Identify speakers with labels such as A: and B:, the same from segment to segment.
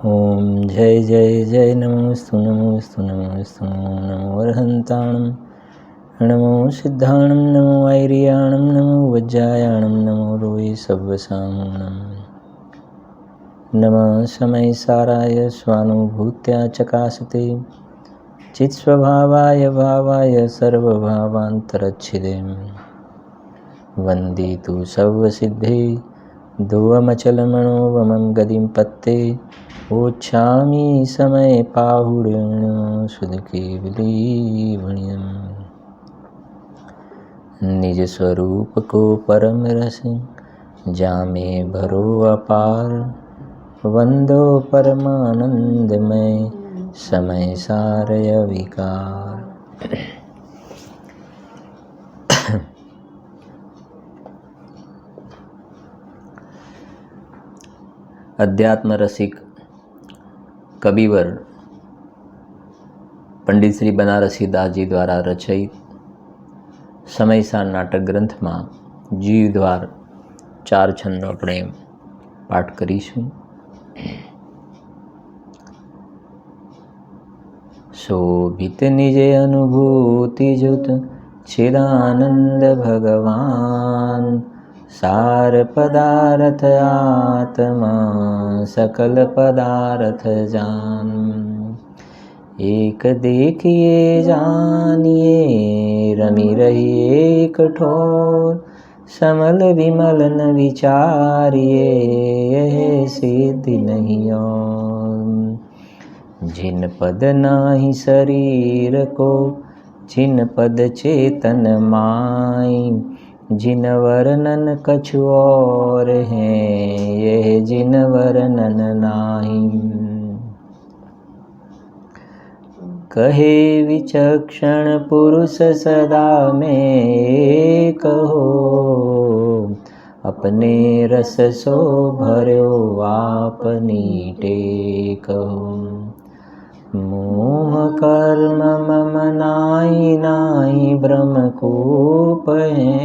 A: ओम जय जय जय नमोस्तु नमोस्तु नमोस्तु नमो अर्हन्ताणं नमो सिद्धाणं नमो ऐरियाणं नमो वज्रायाणं नमो रोहि सव्वसाहुणं नमः समय साराय स्वानुभूत्या चकासते चित्स्वभावाय भावाय सर्वभावान्तरच्छिदे वन्दे तु सर्वसिद्धे ध्रुवमचलमनोवमं गतिं पत्ते ओच्छामि समय पाहुडेण सुधकेवलीवण्यम् निज स्वरूप को परम रस जामे भरो अपार वंदो परमानंदमय समय सारय विकार। अध्यात्म रसिक कविवर पंडित श्री बनारसी दास जी द्वारा रचित સમયસાર નાટક ગ્રંથમાં જીવ દ્વાર 4 છંદનો આપણે પાઠ કરીશું. શોભિત નિજે અનુભૂતિ જુત છિદાનંદ ભગવાન સાર પદાર્થ આત્મા सकल पदार्थ जान एक देखिए जानिए रमी रहिए कठोर समल विमल न विचारिए यह सिद्धि नहीं और जिन पद नाही शरीर को जिन पद चेतन माई जिन वर्णन कछु और हैं यह जिन वर्णन नाही कहे विचक्षण पुरुष सदा में कहो अपने रस सो भर्यो आपनी टेको मोह कर्म मम नाई नाई ब्रह्म कूप है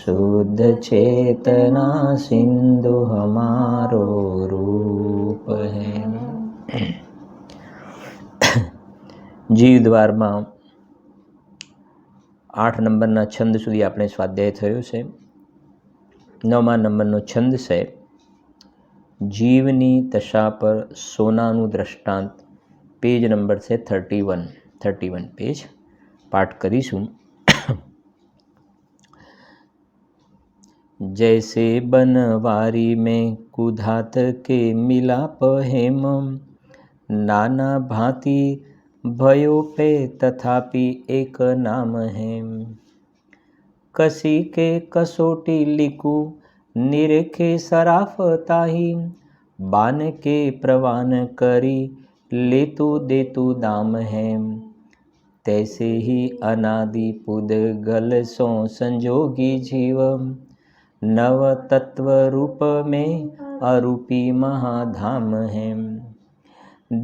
A: शुद्ध चेतना सिंधु हमारो रूप है. જીવ દ્વારમાં 8 નંબરના છંદ સુધી આપણે સ્વાધ્યાય થયો છે. 9મા નંબરનો છંદ છે જીવની દશા પર સોનાનું દ્રષ્ટાંત. પેજ નંબર છે 31 પેજ. પાઠ કરીશું. जैसे बनवारी में कुधात के मिलाप हेम नाना भांति भयो पे तथापि एक नाम है कसी के कसोटी लिखू निरेखे सराफ ताही बान के प्रवान करी लेतु देतु दाम है तैसे ही अनादि पुद्गल सो संजोगी जीव नव तत्व रूप में अरूपी महाधाम है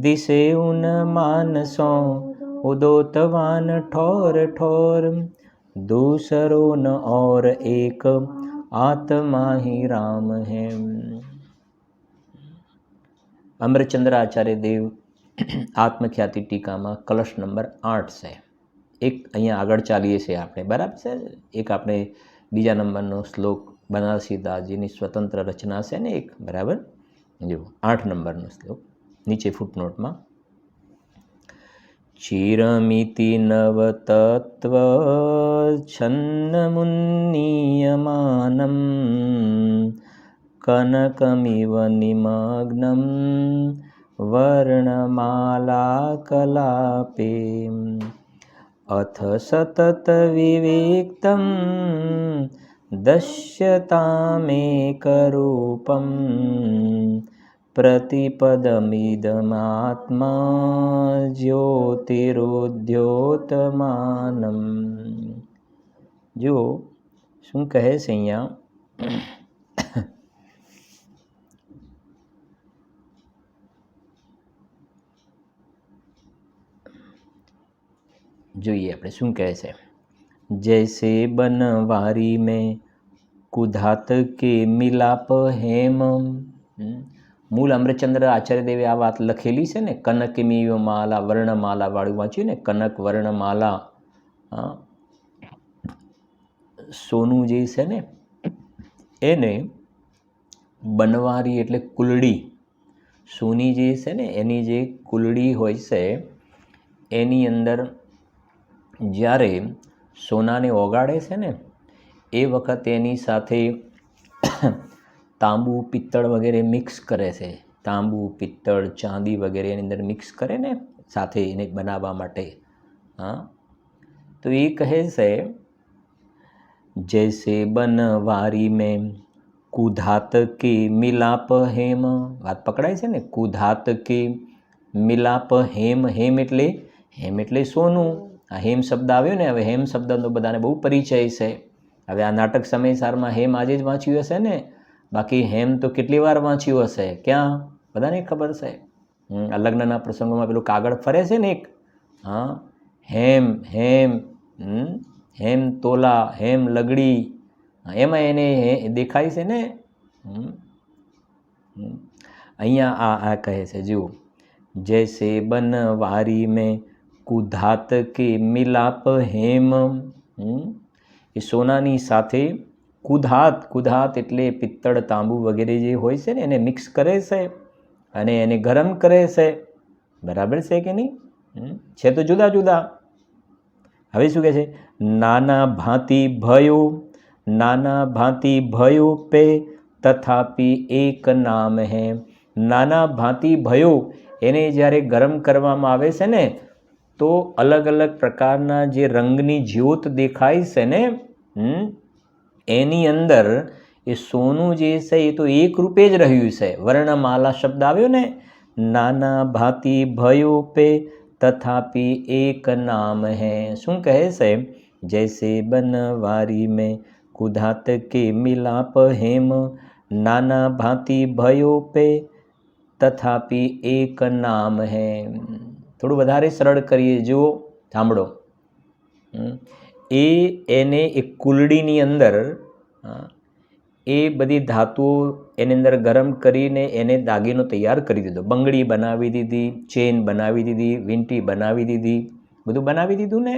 A: दिसे उन मानसों उदोतवान ठोर ठोर दूसरो न और एक आत्मा ही राम है. અમરચંદ્ર આચાર્ય દેવ આત્મખ્યાતિ ટીકામાં કલશ નંબર 8 છે. એક અહીંયા આગળ ચાલીએ છીએ આપણે, બરાબર છે. એક આપણે બીજા નંબરનો શ્લોક બનારસી દાસજીની સ્વતંત્ર રચના છે ને એક, બરાબર. જો 8 નંબરનો શ્લોક નીચે ફૂટનોટમાં ચિરમિતિ નવતત્વ છન્નમુન્નીયમાનમ કનકમિવ નિમગ્નમ વર્ણમાલા કલાપે અથ સતત વિવિક્તમ દશ્યતામેકરૂપમ प्रतिपदमिदमात्मा ज्योतिरोद्योतमानम. જો શું કહે છે અહીંયા, જોઈએ આપણે શું કહે છે. जैसे बनवारी में कुधात के मिलाप हेम મૂળ અમૃતચંદ્ર આચાર્યદેવે આ વાત લખેલી છે ને, કનકમીય માલા વર્ણમાલા વાળું વાંચ્યું ને, કનક વર્ણમાલા. સોનું જે છે ને એને બનવારી એટલે કુલડી, સોની જે છે ને એની જે કુલડી હોય છે એની અંદર જ્યારે સોનાને ઓગાળે છે ને એ વખતે એની સાથે તાંબુ પિત્તળ વગેરે મિક્સ કરે છે. તાંબુ પિત્તળ ચાંદી વગેરે એની અંદર મિક્સ કરે ને સાથે એને બનાવવા માટે. તો એ કહે છે જૈસે बनवारी में कुधात के मिलाप हेम. વાત પકડાય છે ને, कुधात के मिलाप हेम. હેમ એટલે સોનું. આ હેમ શબ્દ આવ્યો ને, હવે હેમ શબ્દનો બધાને બહુ પરિચય છે. હવે આ નાટક સમયસારમાં હેમ આજે જ વાંચ્યું હશે ને, બાકી હેમ તો કેટલી વાર વાંચ્યું હશે, ક્યાં બધાને ખબર છે. આ લગ્નના પ્રસંગોમાં પેલું કાગળ ફરે છે ને એક, હેમ હેમ હેમ તોલા, હેમ લગડી, એમાં એને દેખાય છે ને. અહીંયા આ કહે છે જુઓ, જૈસે बनवारी में कुधात के मिलाप हेम. એ સોનાની સાથે કુધાત એટલે પિત્તળ તાંબુ વગેરે જે હોય છે ને એને મિક્સ કરે છે અને એને ગરમ કરે છે. બરાબર છે કે નહીં? છે તો જુદા જુદા. હવે શું કહે છે? નાના ભાંતિ ભયો पे तथापि एक नाम है. નાના ભાંતિ ભયો એને જ્યારે ગરમ કરવામાં આવે છે ને તો અલગ અલગ પ્રકારના જે રંગની જ્યોત દેખાય છે ને એની અંદર એ સોનું જે છે એ તો એક રૂપે જ રહ્યું છે. વર્ણમાલા શબ્દ આવ્યો ને, નાના ભાંતિ ભયો पे तथापि एक नाम है. શું કહે છે? जैसे बनवारी में कुधात के मिलाप हेम, नाना भांति भयो पे तथापि एक नाम है. થોડું વધારે સરળ કરીએ, જુઓ સાંભળો. એને એક કુલડીની અંદર એ બધી ધાતુઓ એની અંદર ગરમ કરીને એને દાગીનો તૈયાર કરી દીધો. બંગડી બનાવી દીધી, ચેન બનાવી દીધી, વીંટી બનાવી દીધી, બધું બનાવી દીધું ને.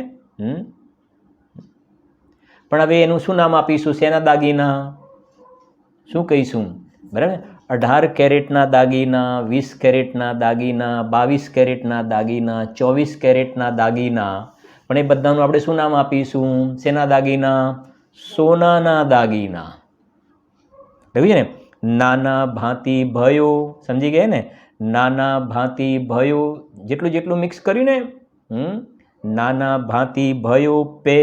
A: પણ હવે એનું શું નામ આપીશું? શેના દાગીના? શું કહીશું? બરાબર, 18 કેરેટના દાગીના, 20 કેરેટના દાગીના, 22 કેરેટના દાગીના, 24 કેરેટના દાગીના. પણ એ બધાનું આપણે શું નામ આપીશું? શેના દાગીના? સોનાના દાગીના. કહ્યું ને, નાના ભાંતિ ભયો. સમજી ગયા ને? નાના ભાંતિ ભયો, જેટલું મિક્સ કર્યું ને, નાના ભાંતિ ભયો पे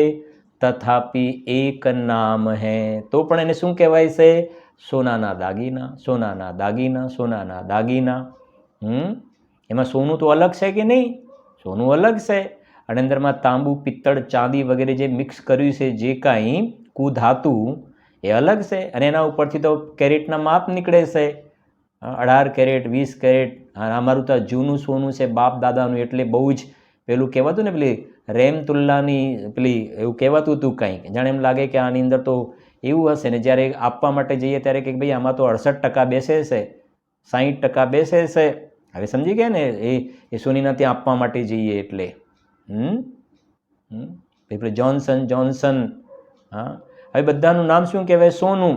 A: तथापि एक नाम है. તો પણ એને શું કહેવાય છે? સોનાના દાગીના, સોનાના દાગીના, સોનાના દાગીના. એમાં સોનું તો અલગ છે કે નહીં? સોનું અલગ છે. અને અંદરમાં તાંબુ પિત્તળ ચાંદી વગેરે જે મિક્સ કર્યું છે, જે કાંઈ કુધાતુ એ અલગ છે. અને એના ઉપરથી તો કેરેટના માપ નીકળે છે, 18 કેરેટ, 20 કેરેટ. અમારું તો જૂનું સોનું છે બાપ દાદાનું, એટલે બહુ જ પેલું કહેવાતું ને, પેલી રેમતુલ્લાની પેલી એવું કહેવાતું હતું કંઈક. જાણે એમ લાગે કે આની અંદર તો એવું હશે ને. જ્યારે આપવા માટે જઈએ ત્યારે કે ભાઈ આમાં તો 68% બેસે છે, 60% બેસે છે. હવે સમજી ગયા ને? એ સોનીના ત્યાં આપવા માટે જઈએ એટલે પેલું જોન્સન. હવે બધાનું નામ શું કહેવાય? સોનું.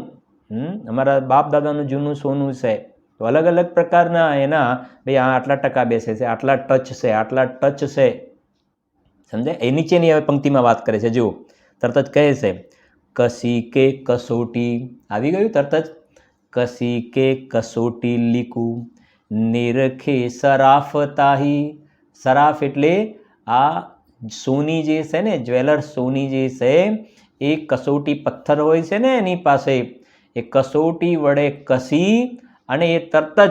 A: અમારા બાપ દાદાનું જૂનું સોનું છે. તો અલગ અલગ પ્રકારના એના ભાઈ આટલા ટકા બેસે છે, આટલા ટચ છે, આટલા ટચ છે. સમજાય? એ નીચેની હવે પંક્તિમાં વાત કરે છે. જુઓ, તરત જ કહે છે, કસી કે કસોટી. આવી ગયું તરત જ. કસી કે કસોટી લીકું, નિરખે સરાફ તાહી. સરાફ એટલે આ સોની જે છે ને, જ્વેલર સોની જે છે એ કસોટી પથ્થર હોય છે ને એની પાસે, એ કસોટી વડે કસી અને એ તરત જ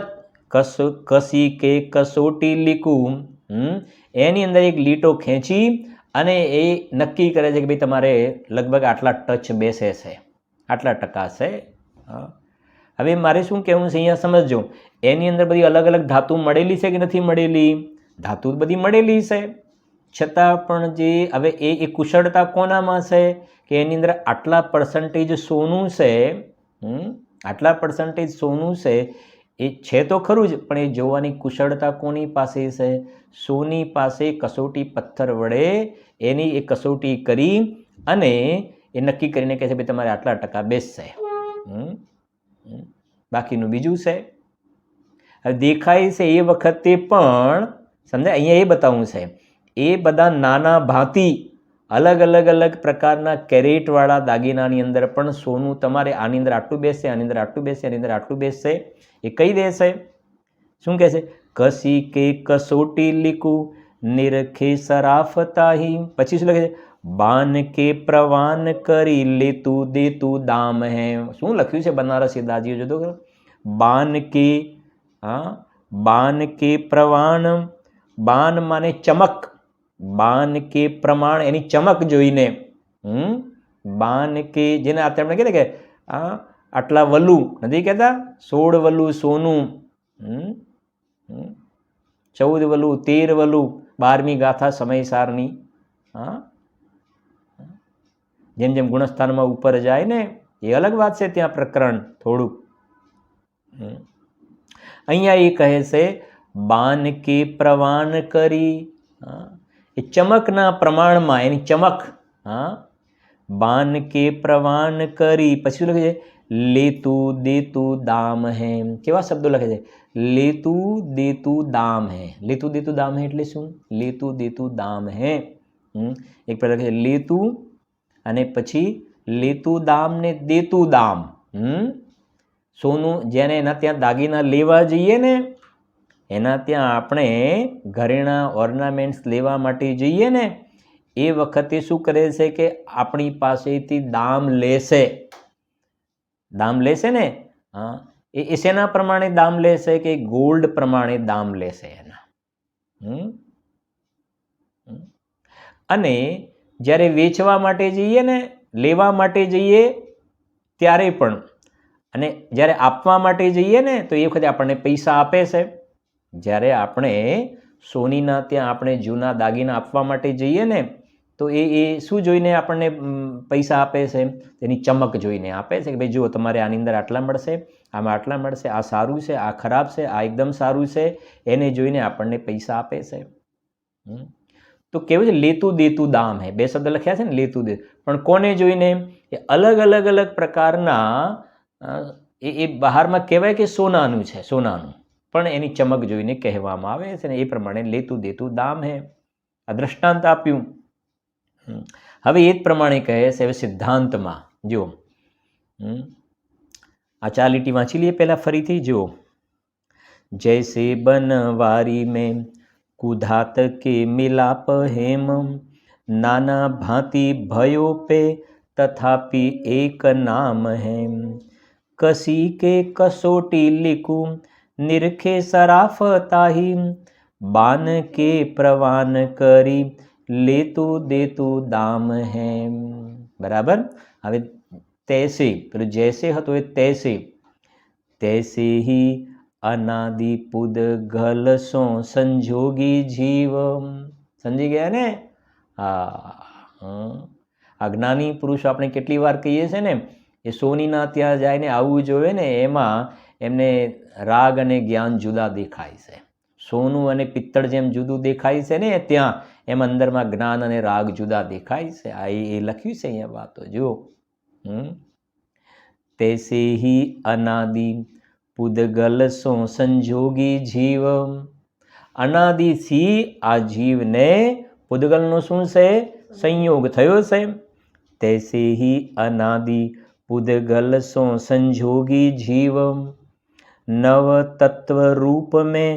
A: કસી કે કસોટી લીકું, એની અંદર એક લીટો ખેંચી અને એ નક્કી કરે છે કે ભાઈ તમારે લગભગ આટલા ટચ બેસે છે, આટલા ટકા છે. હવે મારે શું કહેવું છે અહીંયા સમજજો. એની અંદર બધી અલગ અલગ ધાતુ મળેલી છે કે નથી મળેલી? ધાતુ બધી મળેલી છે, છતાં પણ જે હવે એ કુશળતા કોનામાં છે કે એની અંદર આટલા % સોનું છે, આટલા % સોનું છે. એ છે તો ખરું જ, પણ એ જોવાની કુશળતા કોની પાસે છે? સોની પાસે કસોટી પથ્થર વડે એની એ કસોટી કરી અને એ નક્કી કરીને કહે છે ભાઈ તમારે આટલા ટકા બેસશે, બાકીનું બીજું છે. હવે દેખાય છે એ વખતે પણ સમજાય, અહીંયા એ બતાવવું છે, એ બધા નાના ભાંતિ અલગ અલગ અલગ પ્રકારના કેરેટવાળા દાગીનાની અંદર પણ સોનું તમારે આની અંદર આટલું બેસશે, આની અંદર આટલું બેસશે, આની અંદર આટલું બેસશે. એ કઈ દેશે? શું કહે છે? કસી કે કસોટી લીકું નિરખે સરાફતાહી. પછી શું લખે છે? બાન કે પ્રવાન કરી લેતું દેતું દામ હે. શું લખ્યું છે બનારસી દાદીઓ જો તો? બાન કે, બાન કે પ્રવાન, બાન માને ચમક, બાન કે પ્રમાણ એની ચમક જોઈને, બાન કે જેને આપણે કહીએ કે આટલા વલુ નથી કહેતા, 16 વલુ સોનું, 14 વલુ, 13 વલુ, 12મી ગાથા સમયસારની. જેમ જેમ ગુણસ્થાનમાં ઉપર જાય ને એ અલગ વાત છે, ત્યાં પ્રકરણ થોડુંક. અહીંયા એ કહે છે બાન કે પ્રવાન કરી, એ ચમકના પ્રમાણમાં એની ચમક, બાન કે પ્રવાન કરી. પછી લખે છે લેતું દેતું દામ હે. કેવા શબ્દો લખે છે? લેતું દેતું દામ હે. લેતું દેતું દામ હે એટલે શું? લેતું દેતું દામ હે. એક પર લખે છે લેતું અને પછી લેતું દામ ને દેતું દામ. સોનું જેને એના ત્યાં દાગીના લેવા જઈએ ને, એના ત્યાં આપણે ઘરેણા ઓર્નામેન્ટ્સ લેવા માટે જઈએ ને, એ વખતે શું કરે છે કે આપણી પાસેથી દામ લેશે. દામ લેશે ને, એ શેના પ્રમાણે દામ લેશે? કે ગોલ્ડ પ્રમાણે દામ લેશે એના. અને જ્યારે વેચવા માટે જઈએ ને, લેવા માટે જઈએ ત્યારે પણ, અને જ્યારે આપવા માટે જઈએ ને તો એ વખતે આપણને પૈસા આપે છે. જ્યારે આપણે સોનીના ત્યાં આપણે જૂના દાગીના આપવા માટે જઈએ ને તો એ શું જોઈને આપણને પૈસા આપે છે? તેની ચમક જોઈને આપે છે કે ભાઈ જુઓ તમારે આની અંદર આટલા મળશે, આમાં આટલા મળશે, આ સારું છે, આ ખરાબ છે, આ એકદમ સારું છે, એને જોઈને આપણને પૈસા આપે છે. તો કેવું છે? લેતું દેતું દામ હે. બે શબ્દ લખ્યા છે ને, લેતું દેતું. પણ કોને જોઈને? એ અલગ અલગ અલગ પ્રકારના એ બહારમાં કહેવાય કે સોનાનું છે, સોનાનું, પણ એની ચમક જોઈને કહેવામાં આવે છે ને એ પ્રમાણે લેતું દેતું દામ હે. આ દ્રષ્ટાંત આપ્યું. હવે એ જ પ્રમાણે કહે છે હવે સિદ્ધાંતમાં. જુઓ, આ 4 લીટી વાંચી લઈએ પહેલા ફરીથી. જુઓ, જૈસે बनवारी में कुधात के मिलाप हेम, नाना भांति भयो पे तथापि एक नाम है, कसी के कसोटी लिखू निरखे सराफताही, बान के प्रवान કરી લેતું દેતું દામ હે. બરાબર. હવે તૈસે, પેલું જૈસે હતો એ તૈસે, તૈસે હી અનાદિ પુદગલ સો સંજોગી જીવ. સમજી ગયા ને? આ જ્ઞાની પુરુષ આપણે કેટલી વાર કહીએ છીએ ને, એ સોનીના ત્યાં જઈને આવવું જોઈએ ને, એમાં એમને રાગ અને જ્ઞાન જુદા દેખાય છે. સોનું અને પિત્તળ જેમ જુદું દેખાય છે ને ત્યાં, એમ અંદરમાં જ્ઞાન અને રાગ જુદા દેખાય છે. આ એ લખ્યું છે અહીંયા વાતો. જુઓ, તૈસે હી અનાદિ પુદગલ સો સંજોગી જીવ. અનાદિથી આ જીવને પુદગલનો શું છે? સંયોગ થયો છે. તૈસે હી અનાદિ પુદગલ સો સંજોગી જીવ, નવ તત્વ રૂપ में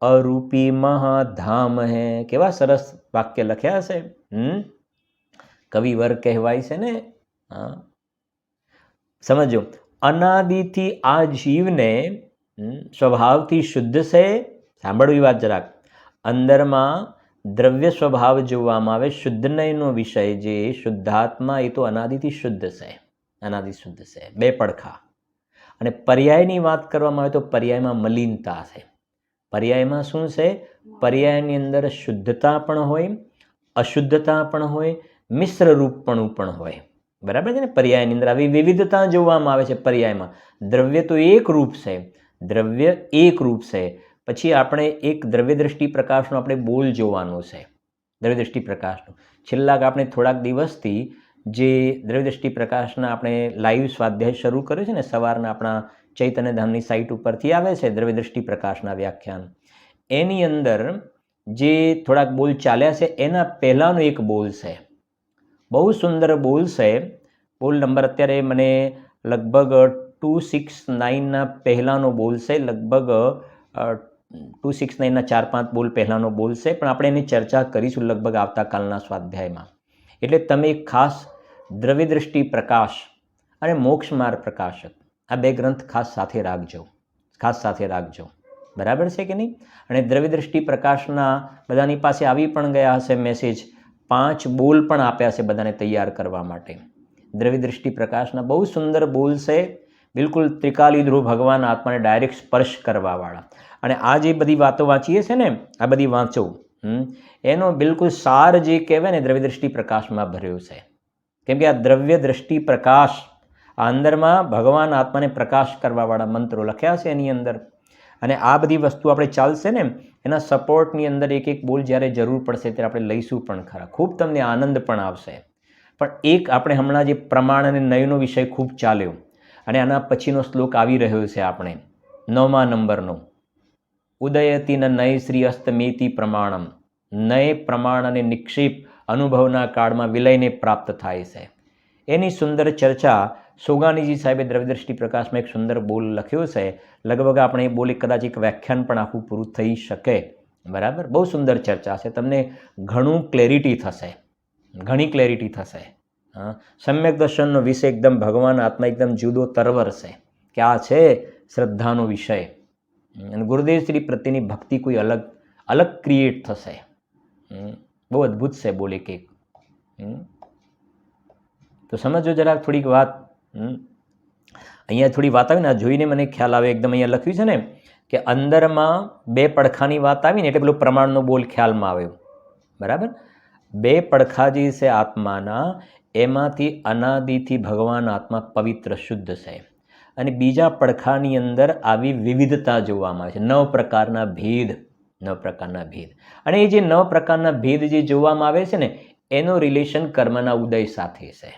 A: અરૂપી મહાધામ હે. કેવા સરસ વાક્ય લખ્યા છે. કવિવર કહેવાય છે ને. સમજો, અનાદિથી આ જીવને સ્વભાવથી શુદ્ધ છે. સાંભળવી વાત જરાક. અંદરમાં દ્રવ્ય સ્વભાવ જોવામાં આવે, શુદ્ધ નયનો વિષય જે શુદ્ધાત્મા, એ તો અનાદિથી શુદ્ધ છે. અનાદિ શુદ્ધ છે, બે પડખા. અને પર્યાયની વાત કરવામાં આવે તો પર્યાયમાં મલિનતા છે. પર્યાયમાં શું છે? પર્યાયની અંદર શુદ્ધતા પણ હોય, અશુદ્ધતા પણ હોય, મિશ્ર રૂપપણું પણ હોય. બરાબર છે ને? પર્યાયની અંદર આવી વિવિધતા જોવામાં આવે છે. પર્યાયમાં દ્રવ્ય તો એક રૂપ છે, દ્રવ્ય એક રૂપ છે. પછી આપણે એક દ્રવ્ય દ્રષ્ટિ પ્રકાશનો આપણે બોલ જોવાનું છે. દ્રવ્ય દ્રષ્ટિ પ્રકાશનું છેલ્લા આપણે થોડાક દિવસથી જે દ્રવ્ય દ્રષ્ટિ પ્રકાશના આપણે લાઈવ સ્વાધ્યાય શરૂ કર્યો છે ને, સવારના આપણા ચૈતન્યધામની સાઇટ ઉપરથી આવે છે દ્રવ્ય દ્રષ્ટિ પ્રકાશના વ્યાખ્યાન. એની અંદર જે થોડાક બોલ ચાલ્યા છે એના પહેલાંનો એક બોલ છે, બહુ સુંદર બોલ છે. બોલ નંબર અત્યારે મને લગભગ 269ના પહેલાંનો બોલ છે, લગભગ 269ના 4-5 બોલ પહેલાંનો બોલ છે, પણ આપણે એની ચર્ચા કરીશું લગભગ આવતાકાલના સ્વાધ્યાયમાં. એટલે તમે ખાસ દ્રવ્ય દ્રષ્ટિ પ્રકાશ અને મોક્ષ માર્ગ પ્રકાશક આ બે ગ્રંથ ખાસ સાથે રાખજો. બરાબર છે કે નહીં? અને દ્રવ્ય દ્રષ્ટિ પ્રકાશના બધાની પાસે આવી પણ ગયા હશે મેસેજ, 5 બોલ પણ આપ્યા છે બધાને તૈયાર કરવા માટે. દ્રવ્ય દ્રષ્ટિ પ્રકાશના બહુ સુંદર બોલ છે, બિલકુલ ત્રિકાલી ધ્રુવ ભગવાન આત્માને ડાયરેક્ટ સ્પર્શ કરવાવાળા. અને આ જે બધી વાતો વાંચીએ છે ને, આ બધી વાંચો, એનો બિલકુલ સાર જે કહેવાય ને દ્રવ્ય દ્રષ્ટિ પ્રકાશમાં ભર્યો છે. કેમ કે આ દ્રવ્ય દ્રષ્ટિ પ્રકાશ આ અંદરમાં ભગવાન આત્માને પ્રકાશ કરવાવાળા મંત્રો લખ્યા છે એની અંદર. અને આ બધી વસ્તુ આપણે ચાલશે ને એના સપોર્ટની અંદર એક એક બોલ જ્યારે જરૂર પડશે ત્યારે આપણે લઈશું પણ ખરા. ખૂબ તમને આનંદ પણ આવશે. પણ એક આપણે હમણાં જે પ્રમાણ અને નયનો વિષય ખૂબ ચાલ્યો અને આના પછીનો શ્લોક આવી રહ્યો છે આપણે 9મા નંબરનો, ઉદયતી ન નય શ્રી અસ્તમેતી પ્રમાણમ. નય પ્રમાણ અને નિક્ષેપ અનુભવના કાળમાં વિલયને પ્રાપ્ત થાય છે. એની સુંદર ચર્ચા સોગાનીજી સાહેબે દ્રવ્ય દ્રષ્ટિ પ્રકાશમાં એક સુંદર બોલ લખ્યો છે. લગભગ આપણે એ બોલે કદાચ એક વ્યાખ્યાન પણ આખું પૂરું થઈ શકે. બરાબર, બહુ સુંદર ચર્ચા છે, તમને ઘણી ક્લેરિટી થશે. હા, સમ્યક દર્શનનો વિષય એકદમ ભગવાન આત્મા એકદમ જુદો તરવર છે કે આ છે શ્રદ્ધાનો વિષય. અને ગુરુદેવ શ્રી પ્રત્યેની ભક્તિ કોઈ અલગ ક્રિએટ થશે. બહુ અદ્ભુત છે બોલ એક. તો સમજો જરાક થોડીક વાત. અહીંયા થોડી વાત આવી ને, જોઈને મને ખ્યાલ આવે એકદમ. અહીંયા લખ્યું છે ને કે અંદરમાં 2 પડખાની વાત આવી ને એટલે પેલો પ્રમાણનો બોલ ખ્યાલમાં આવ્યો. બરાબર, 2 પડખા જે છે આત્માના, એમાંથી અનાદિથી ભગવાન આત્મા પવિત્ર શુદ્ધ છે. અને બીજા પડખાની અંદર આવી વિવિધતા જોવામાં આવે છે, 9 પ્રકારના ભેદ. અને એ જે 9 પ્રકારના ભેદ જે જોવામાં આવે છે ને એનો રિલેશન કર્મના ઉદય સાથે છે.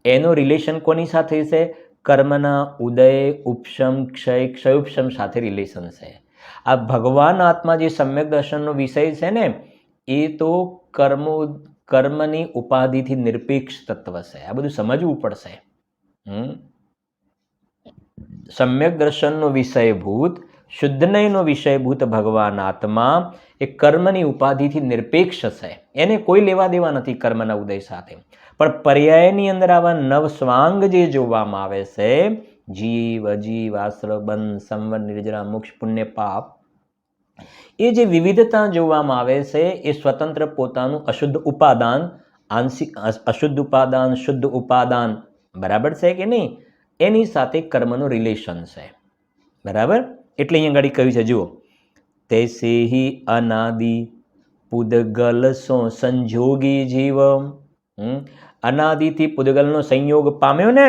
A: એનો રિલેશન કોની સાથે છે? કર્મના ઉદય, ઉપશમ, ક્ષયોપશમ સાથે રિલેશન છે. આ ભગવાન આત્મા જે સમ્યક દર્શનનો વિષય છે ને એ તો કર્મની ઉપાધિથી નિરપેક્ષ તત્વ છે. આ બધું સમજવું પડશે. સમ્યક દર્શનનો વિષયભૂત, શુદ્ધનયનો વિષયભૂત ભગવાન આત્મા એ કર્મની ઉપાધિથી નિરપેક્ષ છે. એને કોઈ લેવા દેવા નથી કર્મના ઉદય સાથે. પણ પર્યાયની અંદર આવા 9 સ્વાંગ જે જોવામાં આવે છે, જીવ, અજીવ, આશ્રવ, બંધ, સંવર, નિર્જરા, મોક્ષ, પુણ્ય, પાપ, એ જે વિવિધતા જોવામાં આવે છે એ સ્વતંત્ર પોતાનું અશુદ્ધ ઉપાદાન, અશુદ્ધ ઉપાદાન, શુદ્ધ ઉપાદાન, બરાબર છે કે નહીં, એની સાથે કર્મનું રિલેશન છે. બરાબર, એટલે અહીંયા આગળ કહ્યું છે, જુઓ, તૈસે હિ અનાદિ પુદગલ સો સંજોગી જીવ. અનાદિથી પુદગલનો સંયોગ પામ્યો ને,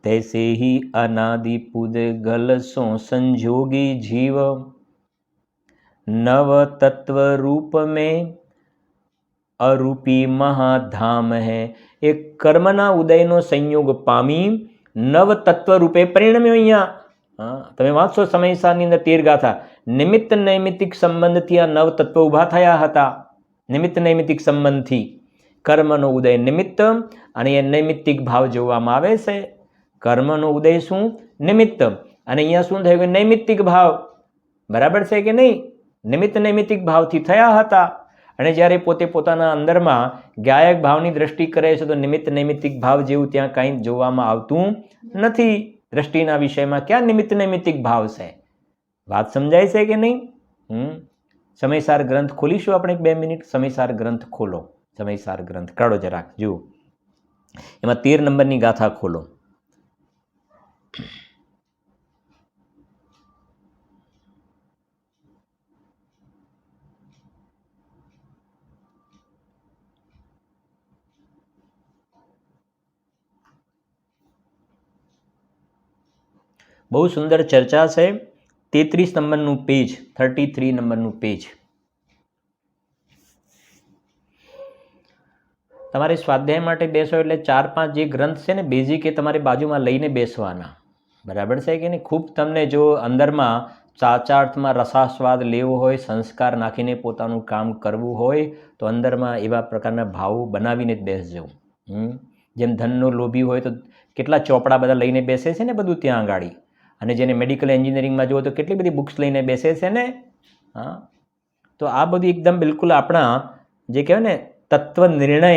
A: તૈસે હિ અનાદિ પુદગલ સો સંજોગી જીવ નવ તત્વ રૂપ में અરૂપી મહાધામ હૈ. એ કર્મના ઉદયનો સંયોગ પામી 9 તત્વ રૂપે પરિણમ્યો. અહીંયા તમે વાંચશો સમયસારની અંદર 13 ગાથા, નિમિત્ત નૈમિત્તિક સંબંધથી આ 9 તત્વ ઊભા થયા હતા. નિમિત્ત નૈમિત્તિક સંબંધથી કર્મનો ઉદય નિમિત્ત, અને એ નૈમિત્તિક ભાવ જોવામાં આવે છે. કર્મનો ઉદય શું? નિમિત્ત. અને અહીંયા શું થયું કે નૈમિત્તિક ભાવ. બરાબર છે કે નહીં? નિમિત્ત નૈમિત્તિક ભાવથી થયા હતા. અને જ્યારે પોતે પોતાના અંદરમાં ગાયક ભાવની દ્રષ્ટિ કરે છે તો નિમિત્ત નૈમિત્તિક ભાવ જેવું ત્યાં કંઈ જોવામાં આવતું નથી. દ્રષ્ટિના વિષયમાં ક્યાં નિમિત્ત નૈમિત્તિક ભાવ છે? વાત સમજાય છે કે નહીં? સમયસાર ગ્રંથ ખોલીશું આપણે 2 મિનિટ. સમયસાર ગ્રંથ ખોલો. સમયસાર ગ્રંથ કાઢો જરાક, જુઓ એમાં 13 નંબરની ગાથા ખોલો. બહુ સુંદર ચર્ચા છે. 33 નંબરનું પેજ, 33 નંબરનું પેજ. તમારે સ્વાધ્યાય માટે બેસો એટલે 4-5 જે ગ્રંથ છે ને બેઝિક એ તમારે બાજુમાં લઈને બેસવાના, બરાબર છે કે નહીં? ખૂબ તમને જો અંદરમાં સાચા અર્થમાં રસાસ્વાદ લેવો હોય, સંસ્કાર નાખીને પોતાનું કામ કરવું હોય તો અંદરમાં એવા પ્રકારના ભાવો બનાવીને જ બેસજો. જેમ ધનનો લોભી હોય તો કેટલા ચોપડા બધા લઈને બેસે છે ને બધું ત્યાં આગાડી, અને જેને મેડિકલ એન્જિનિયરિંગમાં જુઓ તો કેટલી બધી બુક્સ લઈને બેસે છે ને. હા, તો આ બધું એકદમ બિલકુલ આપણા જે કહેવાય ને તત્વ નિર્ણય,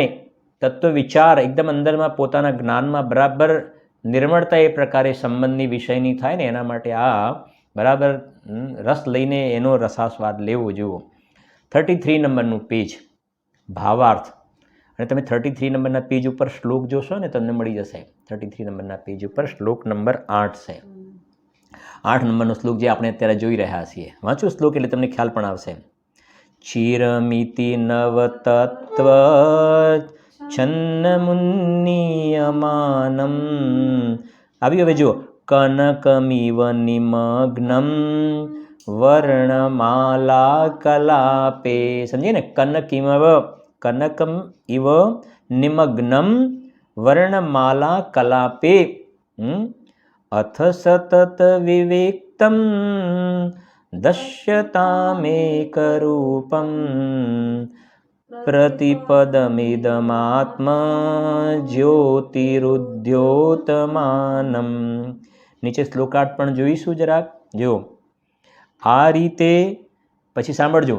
A: તત્વ વિચાર એકદમ અંદરમાં પોતાના જ્ઞાનમાં બરાબર નિર્મળતા એ પ્રકારે સંબંધની વિષયની થાય ને એના માટે આ બરાબર રસ લઈને એનો રસાસ્વાદ લેવો જુઓ. 33 નંબરનું પેજ, ભાવાર્થ. અને તમે 33 નંબરના પેજ ઉપર શ્લોક જોશો ને તમને મળી જશે. 33 નંબરના પેજ ઉપર શ્લોક નંબર 8 છે. 8 નંબરનો શ્લોક જે આપણે અત્યારે જોઈ રહ્યા છીએ. વાંચો શ્લોક એટલે તમને ખ્યાલ પણ આવશે. ચિરમિતિ નવતત્વ છન્નમુન્નીયમાનમ. આવી હવે જો કનકમિવ નિમગ્નમ વર્ણમાલા કલાપે. સમજીએ ને? કનકમ ઇવ નિમગ્નમ વર્ણમાલા કલાપે. અથ સતત વિવેક્તમ દશ્યતામેકરૂપમ પ્રતિપદમિદમાત્મ જ્યોતિરુદ્યોતમાનમ. નીચે શ્લોકાર્થ પણ જોઈશું જરાક. જો આ રીતે પછી સાંભળજો.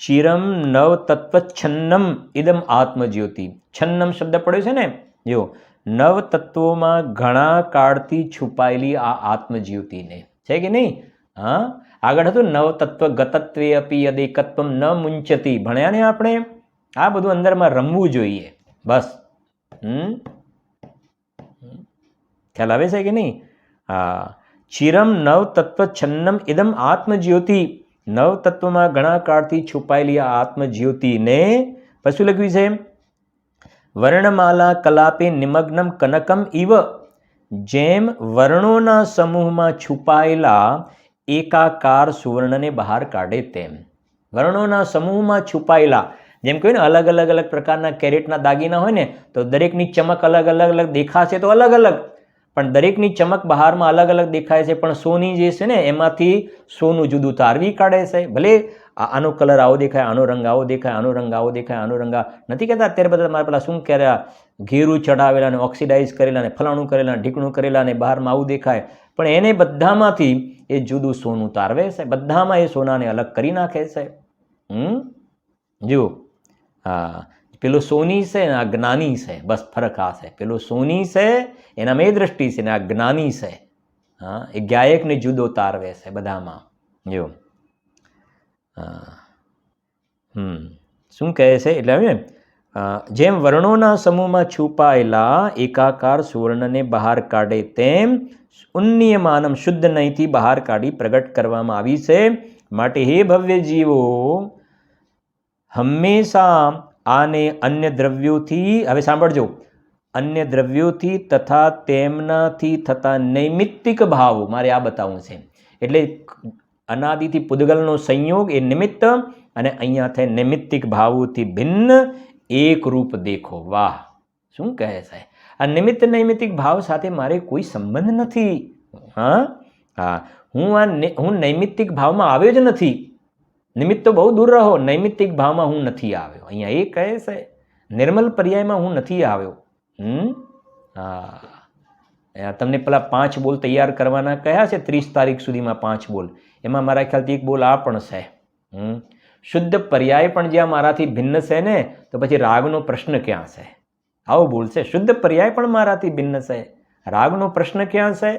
A: ચિરમ નવ તત્વ છન્નમ ઇદમ આત્મજ્યોતિ. છન્નમ શબ્દ પડ્યો છે ને, જો નવ તત્વોમાં ઘણા કાળથી છુપાયેલી આ આત્મજ્યોતિને છે કે નહીં? હા, આગળ હતું નવ તત્વ ગતત્વે અપી યદેકત્વમ ન મુંચતી. ભણ્યા ને આપણે? આ બધું અંદરમાં રમવું જોઈએ બસ. ખ્યાલ આવે છે કે નહીં? હા, ચિરમ નવ તત્વ છન્નમ ઇદમ આત્મજ્યોતિ. નવ તત્વમાં ઘણા કાળથી છુપાયેલી આ આત્મજ્યોતિને પછી લખ્યું છે વર્ણમાલા કલાપે નિમગ્નમ કનકમ ઇવ. જેમ વર્ણોના સમૂહમાં છુપાયેલા એકાકાર સુવર્ણને બહાર કાઢે તેમ. વર્ણોના સમૂહમાં છુપાયેલા, જેમ કહ્યું ને અલગ અલગ અલગ પ્રકારના કેરેટના દાગીના હોય ને તો દરેકની ચમક અલગ અલગ દેખાશે તો અલગ અલગ, પણ દરેકની ચમક બહારમાં અલગ અલગ દેખાય છે, પણ સોની જે છે ને એમાંથી સોનું જુદું તારવી કાઢે છે. ભલે આનો કલર આવો દેખાય, આનો રંગ આવો દેખાય, આનો રંગ આવો દેખાય, આનો રંગ નથી કહેતા અત્યારે બધા મારા પેલા શું કર્યા, ઘેરું ચડાવેલા ને ઓક્સિડાઇઝ કરેલા ને ફલાણું કરેલા ને ઢીકણું કરેલા ને બહારમાં આવું દેખાય, પણ એને બધામાંથી એ જુદું સોનું તારવે છે, બધામાં એ સોનાને અલગ કરી નાખે છે. જુઓ, હા, પેલો સોની છે ને આ જ્ઞાની છે, બસ ફરક આ છે. પેલો સોની છે એનામાં એ દ્રષ્ટિ છે ને આ જ્ઞાની છે. હા, એ ગાયકને જુદો તારવે છે બધામાં. જો શું કહે છે એટલે હવે જેમ વર્ણોના સમૂહમાં છુપાયેલા એકાકાર સુવર્ણને બહાર કાઢે તેમ ઉન્નીયમાનમ શુદ્ધ નહીંથી બહાર કાઢી પ્રગટ કરવામાં આવી છે. માટે હે ભવ્ય જીવો, હંમેશા આને અન્ય દ્રવ્યોથી, હવે સાંભળજો, અન્ય દ્રવ્યોથી તથા તેમનાથી થતા નૈમિત્તિક ભાવો મારે આ બતાવવું છે. એટલે અનાદિથી પૂદગલનો સંયોગ એ નિમિત્ત, અને અહીંયા થાય નૈમિત્તિક ભાવોથી ભિન્ન એક રૂપ દેખો. વાહ, શું કહે છે! આ નિમિત્ત નૈમિત્તિક ભાવ સાથે મારે કોઈ સંબંધ નથી. હા હા, હું નૈમિત્તિક ભાવમાં આવ્યો જ નથી. નિમિત્ત તો બહુ દૂર રહો, નૈમિત્તિક ભાવમાં હું નથી આવ્યો. અહીંયા એ કહે છે નિર્મલ પર્યાયમાં હું નથી આવ્યો. હા, તમને પેલા 5 બોલ તૈયાર કરવાના કયા છે 30 તારીખ સુધીમાં 5 બોલ, એમાં મારા ખ્યાલથી એક બોલ આ પણ છે. શુદ્ધ પર્યાય પણ જ્યાં મારાથી ભિન્ન છે ને તો પછી રાગનો પ્રશ્ન ક્યાં છે? આવો બોલ છે. શુદ્ધ પર્યાય પણ મારાથી ભિન્ન છે, રાગનો પ્રશ્ન ક્યાં છે?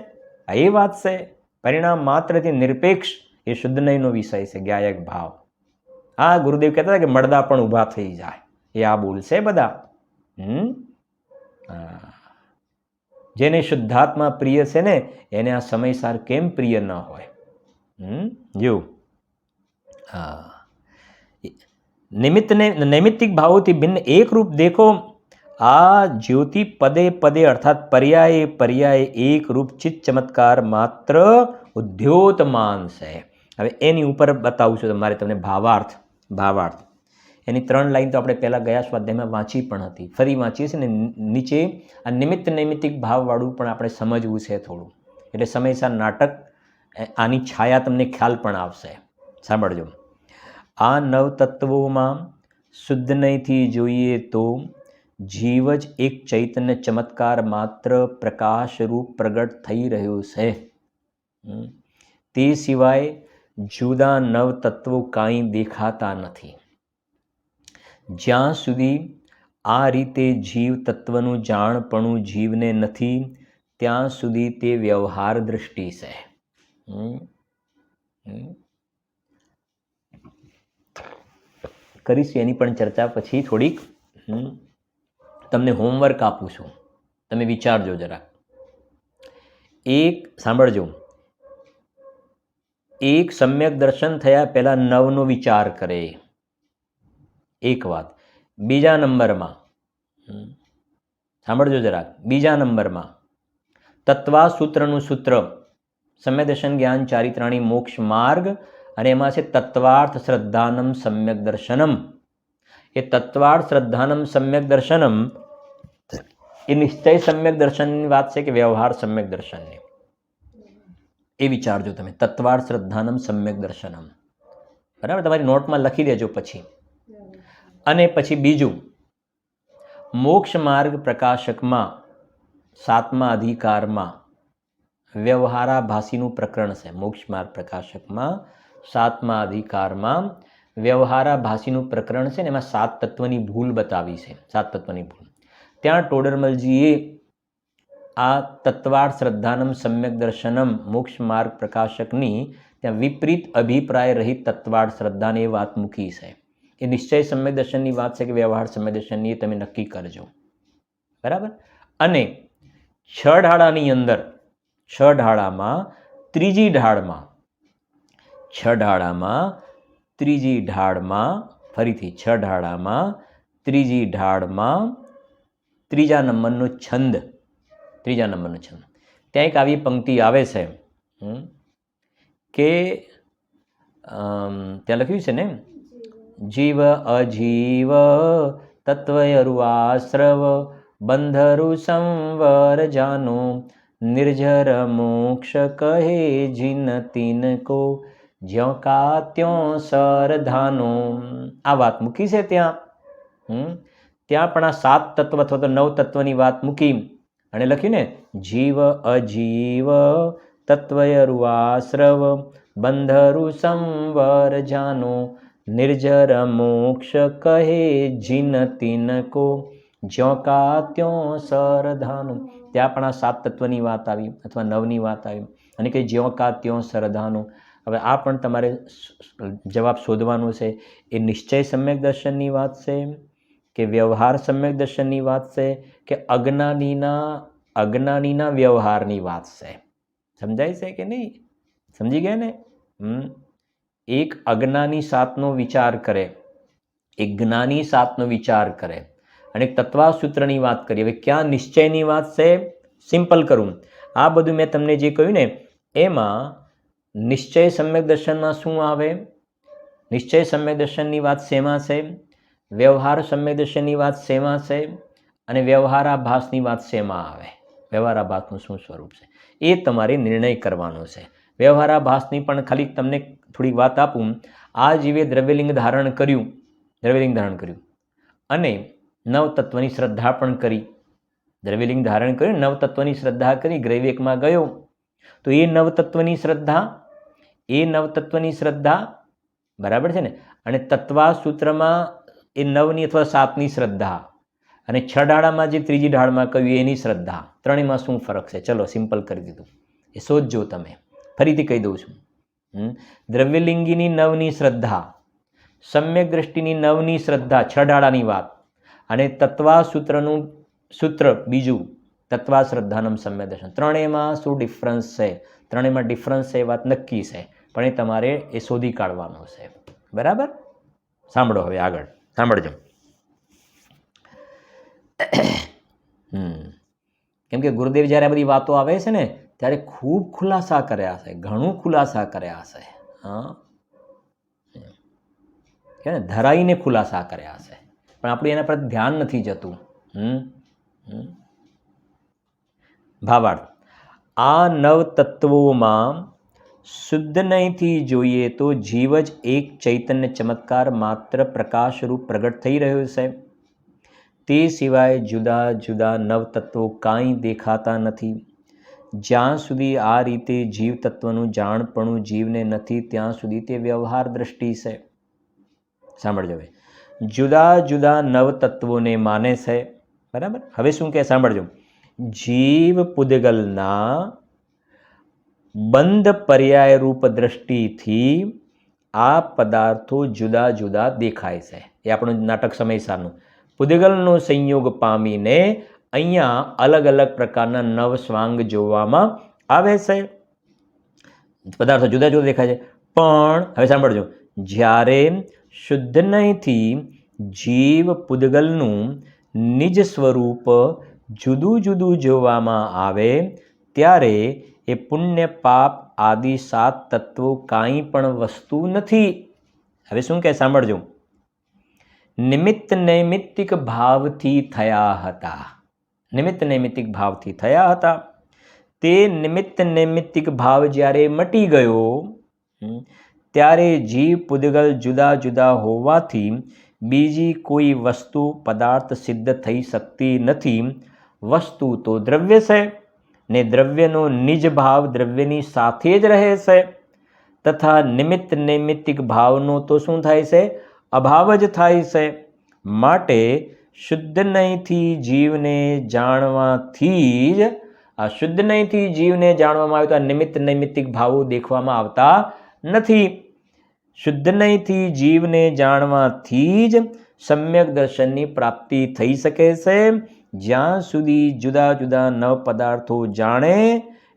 A: એ વાત છે. પરિણામ માત્રથી નિરપેક્ષ એ શુદ્ધ નહીંનો વિષય છે, ગાયક ભાવ. હા, ગુરુદેવ કહેતા હતા કે મળદા પણ ઊભા થઈ જાય, એ આ બોલ છે બધા. જેને શુદ્ધાત્મા પ્રિય છે ને એને આ સમયસાર કેમ પ્રિય ન હોય? જો હા, નૈમિત્તિક ભાવોથી ભિન્ન એક રૂપ દેખો. આ જ્યોતિ પદે પદે અર્થાત પર્યાયે પર્યાયે એક રૂપ ચિત્ત ચમત્કાર માત્ર ઉદ્યોતમાન છે. હવે એની ઉપર બતાવું છું તમારે તમને ભાવાર્થ એની 3 લાઈન તો આપણે પહેલાં ગયા સ્વાધ્યાયમાં વાંચી પણ હતી, ફરી વાંચીએ છીએ ને. નીચે આ નિમિત્ત નૈમિત્તિક ભાવવાળું પણ આપણે સમજવું છે થોડું, એટલે સમયસર નાટક આની છાયા તમને ખ્યાલ પણ આવશે. સાંભળજો. આ નવ તત્વોમાં શુદ્ધ નહીંથી જોઈએ તો જીવ જ એક ચૈતન્ય ચમત્કાર માત્ર પ્રકાશરૂપ પ્રગટ થઈ રહ્યું છે. તે સિવાય જુદા નવ તત્વો કાંઈ દેખાતા નથી. જ્યાં સુધી આ રીતે જીવ તત્વનું જાણપણું જીવને નથી ત્યાં સુધી તે વ્યવહાર દૃષ્ટિ છે. કરીશું એની પણ ચર્ચા પછી થોડીક. તમને હોમવર્ક આપું છું, તમે વિચારજો જરા. સાંભળજો, એક સમ્યક દર્શન થયા પહેલાં નવનો વિચાર કરે, એક વાત. બીજા નંબરમાં સાંભળજો જરાક, બીજા નંબરમાં તત્વા સૂત્રનું સૂત્ર સમ્યક દર્શન જ્ઞાન ચારિત્રાણી મોક્ષ માર્ગ, અને એમાં છે તત્વાર્થ શ્રદ્ધાનમ સમ્યક દર્શનમ. એ તત્વાર્થ શ્રદ્ધાનમ સમ્યક દર્શનમ એ નિશ્ચય સમ્યક દર્શનની વાત છે કે વ્યવહાર સમ્યક દર્શનની, એ વિચારજો તમે. તત્વાર્થ શ્રદ્ધાનમ સમ્યક દર્શનમ, બરાબર, તમારી નોટમાં લખી દેજો પછી. અને પછી બીજું, મોક્ષ માર્ગ પ્રકાશકમાં 7મા અધિકારમાં વ્યવહારાભાસીનું પ્રકરણ છે. મોક્ષ માર્ગ પ્રકાશકમાં 7મા અધિકારમાં વ્યવહારાભાસીનું પ્રકરણ છે ને, એમાં 7 તત્વની ભૂલ બતાવી છે. 7 તત્વની ભૂલ ત્યાં ટોડરમલજીએ આ તત્વાર્થ શ્રદ્ધાનમ સમ્યક દર્શનમ મોક્ષ માર્ગ પ્રકાશકની ત્યાં વિપરીત અભિપ્રાય રહિત તત્વાર્થ શ્રદ્ધાની એ વાત મૂકી છે. એ નિશ્ચય સમ્યક દર્શનની વાત છે કે વ્યવહાર સમ્યક દર્શનની, એ તમે નક્કી કરજો, બરાબર. અને 6 ઢાળાની અંદર 6 ઢાળામાં ત્રીજી ઢાળમાં 6 ઢાળામાં ત્રીજી ઢાળમાં ફરીથી 6 ઢાળામાં ત્રીજી ઢાળમાં ત્રીજા નંબરનો છંદ ત્યાં એક આવી પંક્તિ આવે છે કે ત્યાં લખ્યું છે ને, જીવ અજીવ તત્વયરુઆશ્રવ બંધરુ સંવર જાનો નિર્જર મોક્ષ કહે જીન તીન કો જ્યો કા ત્યો સરધાનો. આ વાત મૂકી છે ત્યાં. ત્યાં પણ આ 7 તત્વ અથવા તો 9 તત્વની વાત મૂકી અને લખ્યું ને, જીવ અજીવ તત્વયરુઆશ્રવ બંધરુ સંવર જાનો નિર્જર મોક્ષ કહે જીન તીન કો જ્યો કા ત્યો સરધાનો. ત્યાં પણ આ 7 તત્વની વાત આવી અથવા 9ની વાત આવી અને કે જ્યો કા ત્યો સરધાનો. હવે આ પણ તમારે જવાબ શોધવાનો છે. એ નિશ્ચય સમ્યક દર્શનની વાત છે કે વ્યવહાર સમ્યક દર્શનની વાત છે કે અજ્ઞાનીના વ્યવહારની વાત છે. સમજાય છે કે નહીં? સમજી ગયા ને? એક અજ્ઞાની 7નો વિચાર કરે, એક જ્ઞાની 7નો વિચાર કરે અને એક તત્વાસૂત્રની વાત કરીએ. હવે ક્યાં નિશ્ચયની વાત છે? સિમ્પલ કરું, આ બધું મેં તમને જે કહ્યું ને એમાં નિશ્ચય સમ્યક દર્શનમાં શું આવે? નિશ્ચય સમ્યક દર્શનની વાત શેમાં છે? વ્યવહાર સમ્યક દર્શનની વાત શેમાં છે? અને વ્યવહારાભાસની વાત શેમાં આવે? વ્યવહારાભાસનું શું સ્વરૂપ છે એ તમારે નિર્ણય કરવાનો છે. વ્યવહારાભાસની પણ ખાલી તમને થોડી વાત આપું. આ જીવે દ્રવ્યલિંગ ધારણ કર્યું અને 9 તત્વની શ્રદ્ધા પણ કરી. દ્રવ્યલિંગ ધારણ કર્યું, 9 તત્વની શ્રદ્ધા કરી, ગ્રૈવેકમાં ગયો તો એ 9 તત્વની શ્રદ્ધા બરાબર છે ને. અને તત્વાસૂત્રમાં એ 9ની અથવા 7ની શ્રદ્ધા અને 6 ઢાળામાં જે ત્રીજી ઢાળમાં કહ્યું એની શ્રદ્ધા, ત્રણેયમાં શું ફરક છે? ચલો સિમ્પલ કરી દીધું, એ શોધજો તમે. ફરીથી કહી દઉં છું. દ્રવ્યલિંગીની 9ની શ્રદ્ધા, સમ્યક દ્રષ્ટિની 9ની શ્રદ્ધા, 6 ઢાળાની વાત, અને તત્વાસૂત્રનું સૂત્ર બીજું તત્વા શ્રદ્ધાનમ સમ્યક દર્શન. ત્રણેયમાં શું ડિફરન્સ છે? ત્રણેયમાં ડિફરન્સ છે એ વાત નક્કી છે, પણ એ તમારે એ શોધી કાઢવાનો છે. બરાબર? સાંભળો હવે આગળ સાંભળજો. કેમ કે ગુરુદેવ જ્યારે આ બધી વાતો આવે છે ને ત્યારે ખૂબ ખુલાસા કર્યા છે, ઘણું ખુલાસા કર્યા છે. હા, કે ને ધરાઈને ખુલાસા કર્યા છે, પણ આપણું એના પર ધ્યાન નથી જતું. ભાવાર્થ, આ નવ તત્વોમાં શુદ્ધ નહીંથી જોઈએ તો જીવ જ એક ચૈતન્ય ચમત્કાર માત્ર પ્રકાશરૂપ પ્રગટ થઈ રહ્યો છે. તે સિવાય જુદા જુદા નવ તત્વો કાંઈ દેખાતા નથી. જ્યાં સુધી આ રીતે જીવ તત્વનું જાણપણું જીવને નથી ત્યાં સુધી તે વ્યવહાર દ્રષ્ટિ છે. સાંભળજો, હવે જુદા જુદા નવ તત્વોને માને છે. બરાબર. હવે શું કહે સાંભળજો. જીવ પૂદગલના બંધ પર્યાયરૂપ દ્રષ્ટિથી આ પદાર્થો જુદા જુદા દેખાય છે. એ આપણું નાટક સમયસારનું. પૂદગલનો સંયોગ પામીને અહીંયા અલગ અલગ પ્રકારના નવ સ્વાંગ જોવામાં આવે છે. પદાર્થો જુદા જુદા દેખાય છે. પણ હવે સાંભળજો, જ્યારે શુદ્ધ નહીંથી જીવ પૂદગલનું નિજ સ્વરૂપ જુદું જુદું જોવામાં આવે ત્યારે એ પુણ્ય પાપ આદિ 7 તત્વો કાંઈ પણ વસ્તુ નથી. હવે શું કહે સાંભળજો. નિમિત્ત નૈમિત્તિક ભાવથી થયા હતા. નિમિત્ત નૈમિત્તિક ભાવથી થયા હતા. તે નિમિત્ત નૈમિત્તિક ભાવ જ્યારે મટી ગયો ત્યારે જીવ પૂદગલ જુદા જુદા હોવાથી બીજી કોઈ વસ્તુ પદાર્થ સિદ્ધ થઈ શકતી નથી. વસ્તુ તો દ્રવ્ય છે ને દ્રવ્યનો નિજ ભાવ દ્રવ્યની સાથે જ રહે છે. તથા નિમિત્ત નૈમિત્તિક ભાવનો તો શું થાય છે? અભાવ જ થાય છે. માટે શુદ્ધ નહીંથી જીવને જાણવાથી જ આ શુદ્ધ નહીંથી જીવને જાણવામાં આવે તો આ નિમિત્ત નૈમિત્તિક ભાવો દેખવામાં આવતા નથી. શુદ્ધ નહીંથી જીવને જાણવાથી જ સમ્યક દર્શનની પ્રાપ્તિ થઈ શકે છે. જ્યાં સુધી જુદા જુદા નવ પદાર્થો જાણે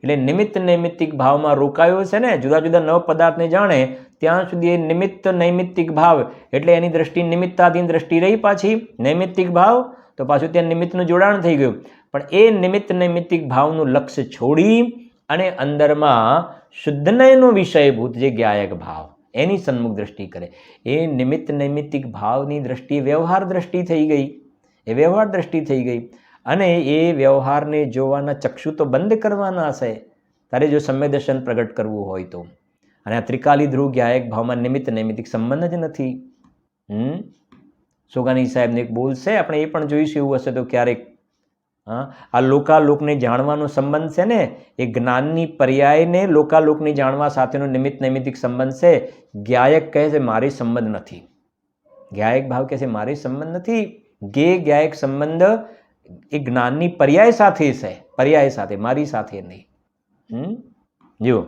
A: એટલે નિમિત્ત નૈમિત્તિક ભાવમાં રોકાયો છે ને, જુદા જુદા નવ પદાર્થને જાણે ત્યાં સુધી એ નિમિત્ત નૈમિત્તિક ભાવ એટલે એની દ્રષ્ટિ નિમિત્તાધીન દ્રષ્ટિ રહી. પાછી નૈમિત્તિક ભાવ તો પાછું ત્યાં નિમિત્તનું જોડાણ થઈ ગયું. પણ એ નિમિત્ત નૈમિત્તિક ભાવનું લક્ષ્ય છોડી અને અંદરમાં શુદ્ધ નયનો વિષયભૂત જે જ્ઞાયક ભાવ એની સન્મુખ દ્રષ્ટિ કરે. એ નિમિત્ત નૈમિત્તિક ભાવની દ્રષ્ટિ વ્યવહાર દ્રષ્ટિ થઈ ગઈ. એ વ્યવહાર દ્રષ્ટિ થઈ ગઈ અને એ વ્યવહારને જોવાના ચક્ષુ તો બંધ કરવાના છે તારે જો સમ્યક દર્શન પ્રગટ કરવું હોય તો. અને આ ત્રિકાલી ધ્રુવ જ્ઞાયક ભાવમાં નિમિત્ત નૈમિત્તિક સંબંધ જ નથી. સોગાની સાહેબને એક બોલ છે, આપણે એ પણ જોઈશું એવું હશે તો ક્યારેક. આ લોકાલોકને જાણવાનો સંબંધ છે ને એ જ્ઞાનની પર્યાયને લોકાલોકને જાણવા સાથેનો નિમિત્ત નૈમિત્તિક સંબંધ છે. જ્ઞાયક કહે છે મારે સંબંધ નથી. જ્ઞાયક ભાવ કહે છે મારે સંબંધ નથી. જ્ઞાયક સંબંધ એ જ્ઞાનની પર્યાય સાથે છે, પર્યાય સાથે, મારી સાથે નહીં. જો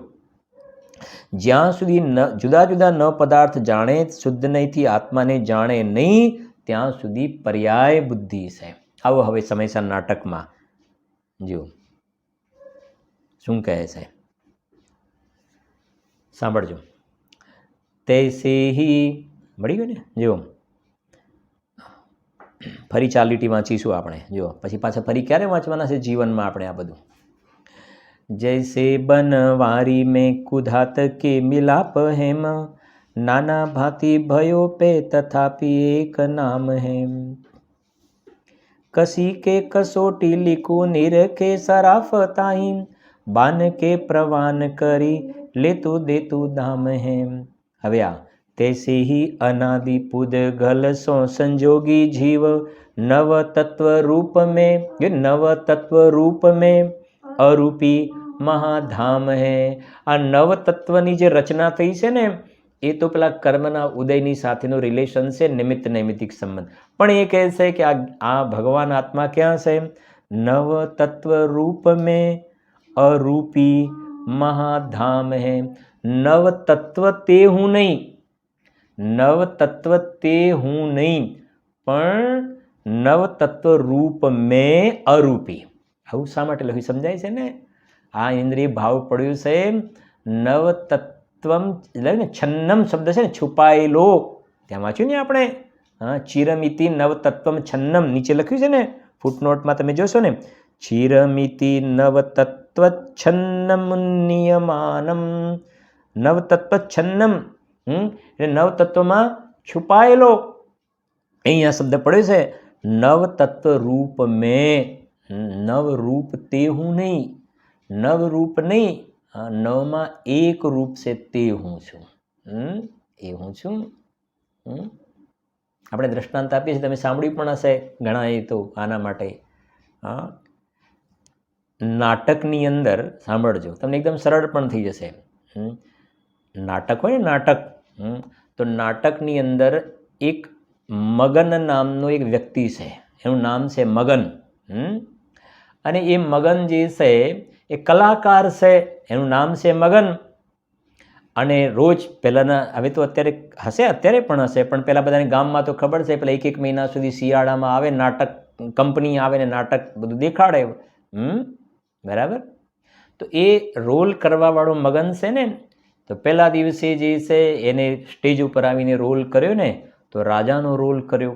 A: જ્યાં સુધી જુદા જુદા નવ પદાર્થ જાણે શુદ્ધ નહીંથી આત્માને જાણે નહીં ત્યાં સુધી પર્યાય બુદ્ધિ છે. આવો હવે સમયસર નાટકમાં જો શું કહે છે સાંભળજો. તૈસે હી મળી ગયું ને. જો ફરી 4 લીટી વાંચીશું આપણે. જો પછી પાછા ફરી ક્યારે વાંચવાના છે જીવનમાં આપણે આ બધું. जैसे बनवारी में कुधात के मिलाप हेम नाना भांति भयो पे तथापि एक नाम है कसी के कसोटी लिखो निरखे सराफताई बान के प्रवान करी लेतु देतु धाम है. હવે આ तैसे ही अनादि पुद्गल सो संजोगी जीव नव तत्व रूप में અરૂપી મહાધામ હે. આ નવ તત્વની જે રચના થઈ છે ને એ તો પેલા કર્મના ઉદયની સાથેનું રિલેશન છે, નિમિત્ત નૈમિત્તિક સંબંધ. પણ એ કહે છે કે આ ભગવાન આત્મા ક્યાં છે? નવ તત્વ રૂપ મેં અરૂપી મહાધામ હે. નવ તત્વ તે હું નહીં, નવ તત્વ તે હું નહીં, પણ નવ તત્વ રૂપ મેં અરૂપી. આવું શા માટે લખ્યું સમજાય છે ને? આ ઇન્દ્રિય ભાવ પડ્યું છે નવ તત્વમ એટલે ને છન્નમ શબ્દ છે ને છુપાયેલો. ત્યાં વાંચ્યું ને આપણે ચિરમિતિ નવ તત્વમ છન્નમ નીચે લખ્યું છે ને ફૂટનોટમાં તમે જોશો ને, ચિરમિતિ નવતત્વચ્છન્નમુન્નિયમાનમ, નવતત્વચ્છન્નમ, એટલે નવતત્વમાં છુપાયેલો, અહીંયા શબ્દ પડ્યો છે નવતત્વ રૂપ મેં, નવરૂપ તે હું નહીં, નવરૂપ નહીં, નવમાં એક રૂપ છે તે હું છું, એ હું છું. આપણે દ્રષ્ટાંત આપીએ છીએ, તમે સાંભળ્યું પણ હશે ઘણા એ તો આના માટે. હા, નાટકની અંદર સાંભળજો, તમને એકદમ સરળ પણ થઈ જશે. નાટક હોય ને નાટક, તો નાટકની અંદર એક મગન નામનો એક વ્યક્તિ છે, એનું નામ છે મગન. અને એ મગન જે છે એ કલાકાર છે, એનું નામ છે મગન. અને રોજ પહેલાંના, હવે તો અત્યારે હશે, અત્યારે પણ હશે, પણ પહેલાં બધાને ગામમાં તો ખબર છે, પેલા એક મહિના સુધી શિયાળામાં આવે નાટક, કંપની આવે ને નાટક બધું દેખાડે. બરાબર. તો એ રોલ કરવાવાળો મગન છે ને, તો પહેલા દિવસે જે છે એને સ્ટેજ ઉપર આવીને રોલ કર્યો ને, તો રાજાનો રોલ કર્યો,